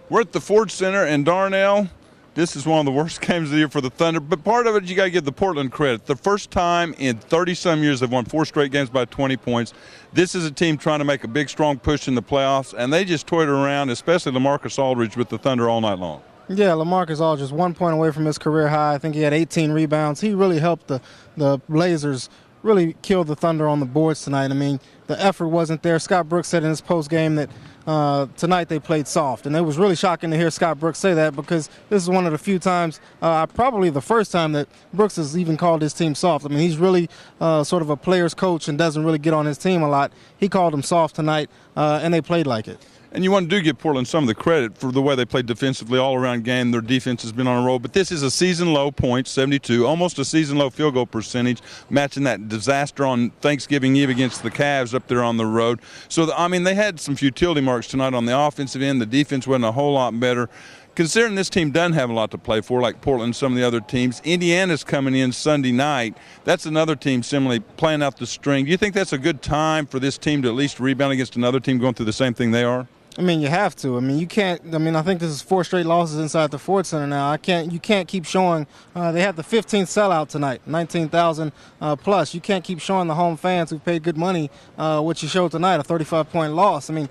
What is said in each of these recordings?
We're at the Ford Center, and Darnell, this is one of the worst games of the year for the Thunder, but part of it you got to give the Portland credit. The first time in 30-some years they've won 4 straight games by 20 points. This is a team trying to make a big, strong push in the playoffs, and they just toyed around, especially LaMarcus Aldridge, with the Thunder all night long. Yeah, LaMarcus Aldridge, 1 point away from his career high. I think he had 18 rebounds. He really helped the Blazers really kill the Thunder on the boards tonight. I mean, the effort wasn't there. Scott Brooks said in his postgame that tonight they played soft, and it was really shocking to hear Scott Brooks say that, because this is one of the few times, probably the first time, that Brooks has even called his team soft. I mean, he's really sort of a player's coach and doesn't really get on his team a lot. He called them soft tonight, and they played like it. And you want to give Portland some of the credit for the way they played defensively all-around game. Their defense has been on a roll. But this is a season-low points, 72, almost a season-low field goal percentage, matching that disaster on Thanksgiving Eve against the Cavs up there on the road. So, I mean, they had some futility marks tonight on the offensive end. The defense wasn't a whole lot better. Considering this team doesn't have a lot to play for, like Portland and some of the other teams, Indiana's coming in Sunday night. That's another team similarly playing out the string. Do you think that's a good time for this team to at least rebound against another team going through the same thing they are? I mean, you have to. I mean, you can't. I mean, I think this is 4 straight losses inside the Ford Center now. You can't keep showing. They had the 15th sellout tonight, 19,000 plus. You can't keep showing the home fans who paid good money what you showed tonight, a 35-point loss. I mean,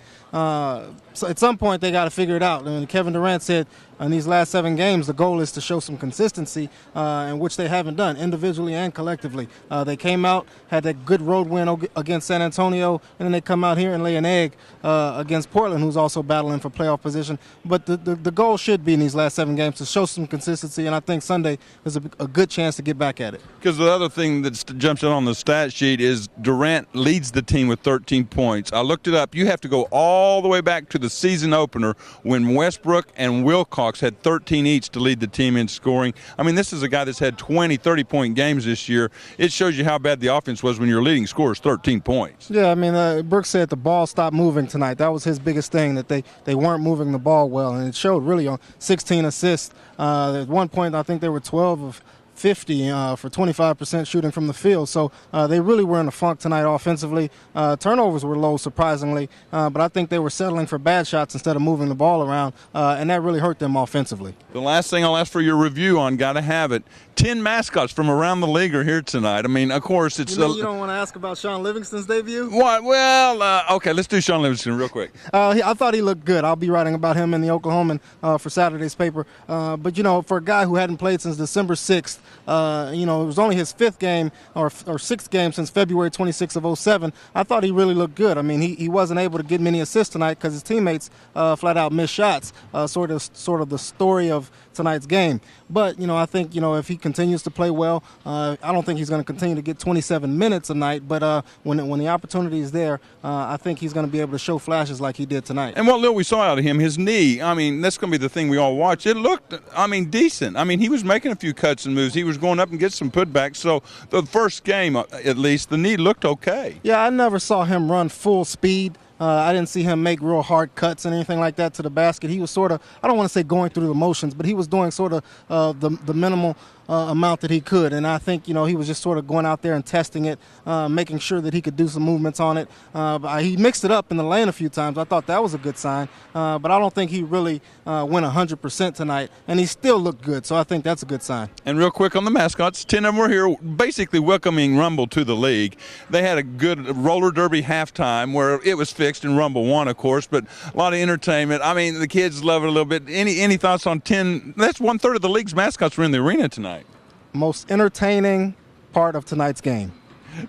so at some point they got to figure it out. I mean, Kevin Durant said in these last 7 games the goal is to show some consistency, in which they haven't done individually and collectively. They came out, had that good road win against San Antonio, and then they come out here and lay an egg against Portland, who's also battling for playoff position. But the goal should be in these last 7 games to show some consistency, and I think Sunday is a good chance to get back at it. Because the other thing that jumps out on the stat sheet is Durant leads the team with 13 points. I looked it up. You have to go all the way back to the season opener when Westbrook and Wilcox had 13 each to lead the team in scoring. I mean, this is a guy that's had 20, 30-point games this year. It shows you how bad the offense was when your leading scorer is 13 points. Yeah, I mean, Brooks said the ball stopped moving tonight. That was his biggest thing, that they weren't moving the ball well, and it showed really on 16 assists. At one point, I think they were 12 of 50 for 25% shooting from the field. So they really were in a funk tonight offensively. Turnovers were low, surprisingly, but I think they were settling for bad shots instead of moving the ball around, and that really hurt them offensively. The last thing I'll ask for your review on, got to have it, 10 mascots from around the league are here tonight. I mean, of course, it's... You don't want to ask about Sean Livingston's debut? What? Well, okay, let's do Sean Livingston real quick. I thought he looked good. I'll be writing about him in the Oklahoman for Saturday's paper. But, for a guy who hadn't played since December 6th, it was only his 5th game or 6th game since February 26th of 07. I thought he really looked good. I mean, he wasn't able to get many assists tonight because his teammates flat out missed shots, sort of the story of tonight's game. But, I think, if he continues to play well, I don't think he's going to continue to get 27 minutes a night, but when the opportunity is there, I think he's going to be able to show flashes like he did tonight. And what little we saw out of him, his knee, I mean, that's going to be the thing we all watch. It looked, decent. I mean, he was making a few cuts and moves. He was going up and get some putbacks. So the first game, at least, the knee looked okay. Yeah, I never saw him run full speed. I didn't see him make real hard cuts and anything like that to the basket. He was sort of, I don't want to say going through the motions, but he was doing sort of the minimal amount that he could. And I think, he was just sort of going out there and testing it, making sure that he could do some movements on it. But he mixed it up in the lane a few times. I thought that was a good sign. But I don't think he really went 100% tonight. And he still looked good, so I think that's a good sign. And real quick on the mascots, 10 of them were here basically welcoming Rumble to the league. They had a good roller derby halftime where it was fixed and Rumble won, of course, but a lot of entertainment. I mean, the kids love it a little bit. Any thoughts on 10? That's 1/3 of the league's mascots were in the arena tonight. Most entertaining part of tonight's game.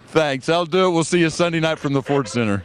Thanks. I'll do it. We'll see you Sunday night from the Ford Center.